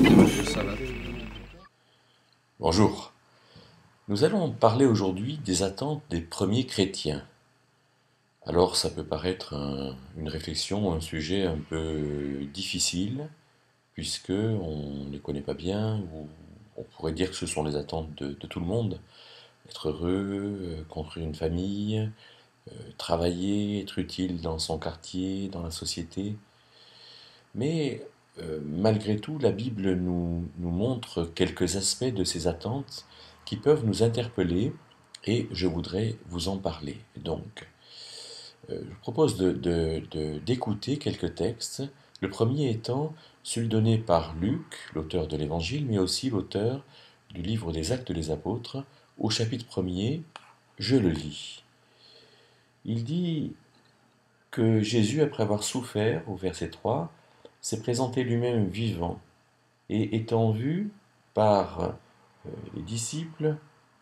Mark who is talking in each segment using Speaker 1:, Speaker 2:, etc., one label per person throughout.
Speaker 1: Ça va.
Speaker 2: Bonjour. Nous allons parler aujourd'hui des attentes des premiers chrétiens. Alors ça peut paraître une réflexion, un sujet un peu difficile, puisque on ne les connaît pas bien, ou on pourrait dire que ce sont les attentes de tout le monde. Être heureux, construire une famille, travailler, être utile dans son quartier, dans la société. Mais malgré tout, la Bible nous montre quelques aspects de ces attentes qui peuvent nous interpeller et je voudrais vous en parler. Donc, je vous propose d'écouter quelques textes. Le premier étant celui donné par Luc, l'auteur de l'Évangile, mais aussi l'auteur du livre des Actes des Apôtres, au chapitre premier, je le lis. Il dit que Jésus, après avoir souffert, au verset 3, s'est présenté lui-même vivant et étant vu par les disciples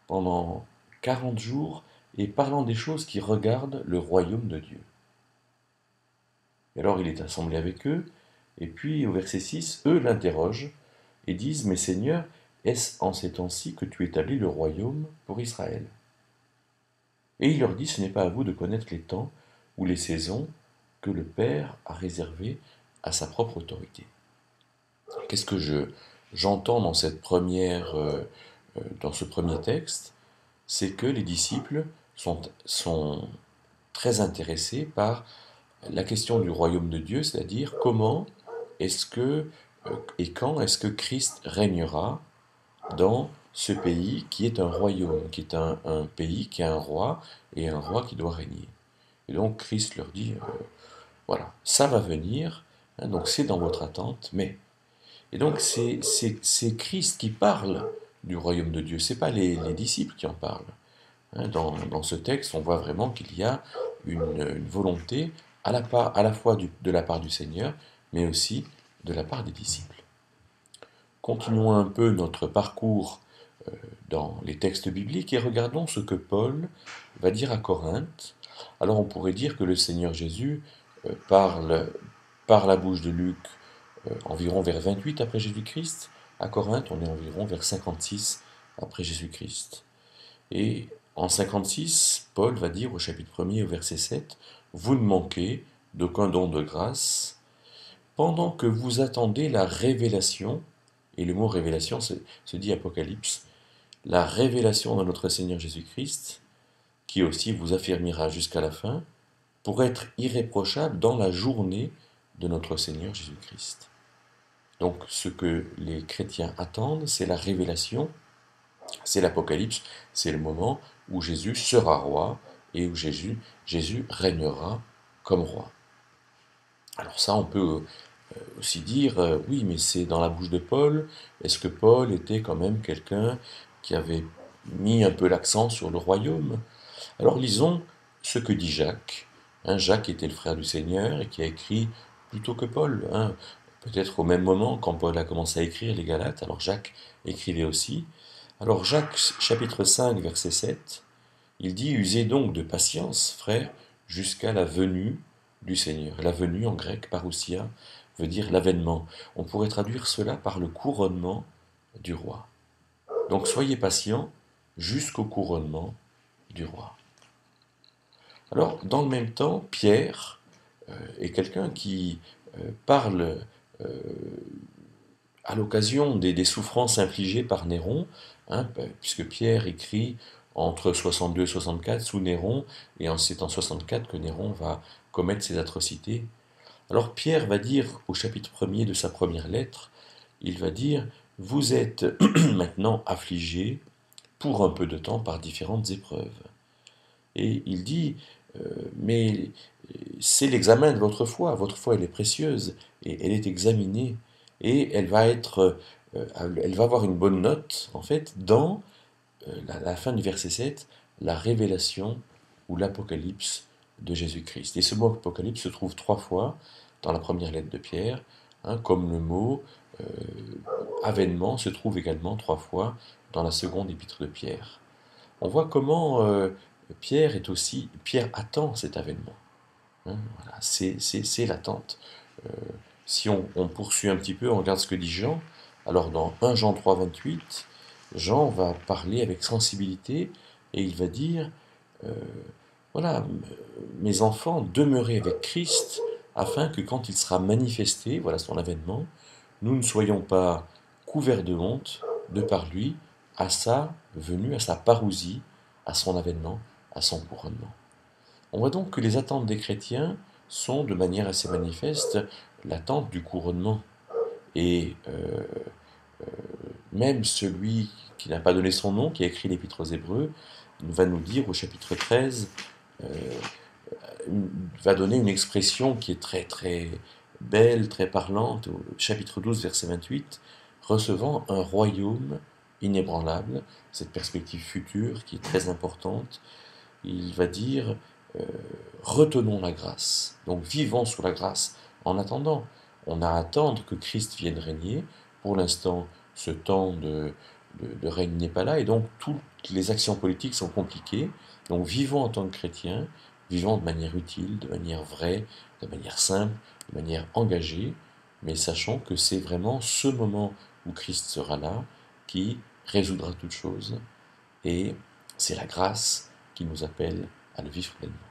Speaker 2: pendant 40 jours et parlant des choses qui regardent le royaume de Dieu. Et alors il est assemblé avec eux, et puis au verset 6, eux l'interrogent et disent, mais Seigneur, est-ce en ces temps-ci que tu établis le royaume pour Israël? Et il leur dit, ce n'est pas à vous de connaître les temps ou les saisons que le Père a réservés à sa propre autorité. Qu'est-ce que j'entends dans dans ce premier texte? C'est que les disciples sont très intéressés par la question du royaume de Dieu, c'est-à-dire comment est-ce que et quand est-ce que Christ régnera dans ce pays qui est un royaume, qui est un pays qui a un roi et un roi qui doit régner. Et donc Christ leur dit, voilà, ça va venir, hein, donc c'est dans votre attente, mais... Et donc c'est Christ qui parle du royaume de Dieu, c'est pas les disciples qui en parlent. Hein, dans ce texte, on voit vraiment qu'il y a une volonté à la fois de la part du Seigneur, mais aussi de la part des disciples. Continuons un peu notre parcours dans les textes bibliques et regardons ce que Paul va dire à Corinthe. Alors on pourrait dire que le Seigneur Jésus parle par la bouche de Luc environ vers 28 après Jésus-Christ. À Corinthe, on est environ vers 56 après Jésus-Christ. Et en 56, Paul va dire au chapitre 1er au verset 7, vous ne manquez d'aucun don de grâce, pendant que vous attendez la révélation, et le mot révélation se dit Apocalypse, la révélation de notre Seigneur Jésus-Christ, qui aussi vous affirmera jusqu'à la fin, pour être irréprochable dans la journée de notre Seigneur Jésus-Christ. Donc ce que les chrétiens attendent, c'est la révélation, c'est l'Apocalypse, c'est le moment où Jésus sera roi et où Jésus régnera comme roi. Alors ça, on peut aussi dire, oui, mais c'est dans la bouche de Paul. Est-ce que Paul était quand même quelqu'un qui avait mis un peu l'accent sur le royaume? Alors lisons ce que dit Jacques. Hein, Jacques était le frère du Seigneur et qui a écrit plutôt que Paul. Hein, peut-être au même moment quand Paul a commencé à écrire les Galates, alors Jacques écrivait aussi. Alors Jacques chapitre 5 verset 7, il dit, usez donc de patience, frères, jusqu'à la venue du Seigneur. La venue en grec, parousia, veut dire l'avènement. On pourrait traduire cela par le couronnement du roi. Donc soyez patients jusqu'au couronnement du roi. Alors, dans le même temps, Pierre est quelqu'un qui parle à l'occasion des souffrances infligées par Néron, hein, puisque Pierre écrit entre 62 et 64 sous Néron, et c'est en 64 que Néron va commettre ses atrocités. Alors Pierre va dire au chapitre 1er de sa première lettre, il va dire, vous êtes maintenant affligés pour un peu de temps par différentes épreuves. Et il dit, mais c'est l'examen de votre foi elle est précieuse, et elle est examinée, et elle va avoir une bonne note, en fait, dans la fin du verset 7, la révélation ou l'apocalypse de Jésus-Christ. Et ce mot apocalypse se trouve 3 fois dans la première lettre de Pierre, hein, comme le mot euh, avènement se trouve également 3 fois dans la seconde épître de Pierre. On voit comment Pierre attend cet avènement. Hein, voilà, c'est l'attente. Si on poursuit un petit peu, on regarde ce que dit Jean. Alors dans 1 Jean 3, 28, Jean va parler avec sensibilité et il va dire, euh, voilà, mes enfants, demeurez avec Christ afin que quand il sera manifesté, voilà son avènement, nous ne soyons pas couverts de honte de par lui à sa venue, à sa parousie, à son avènement, à son couronnement. On voit donc que les attentes des chrétiens sont de manière assez manifeste l'attente du couronnement. Et même celui qui n'a pas donné son nom, qui a écrit l'Épître aux Hébreux, va nous dire au chapitre 13, euh, va donner une expression qui est très très belle, très parlante, au chapitre 12, verset 28, recevant un royaume inébranlable, cette perspective future qui est très importante. Il va dire, euh, retenons la grâce, donc vivons sous la grâce en attendant. On a à attendre que Christ vienne régner. Pour l'instant, ce temps de règne n'est pas là, et donc toutes les actions politiques sont compliquées. Donc vivons en tant que chrétiens, vivons de manière utile, de manière vraie, de manière simple, de manière engagée, mais sachant que c'est vraiment ce moment où Christ sera là qui résoudra toutes choses, et c'est la grâce qui nous appelle à le vivre pleinement.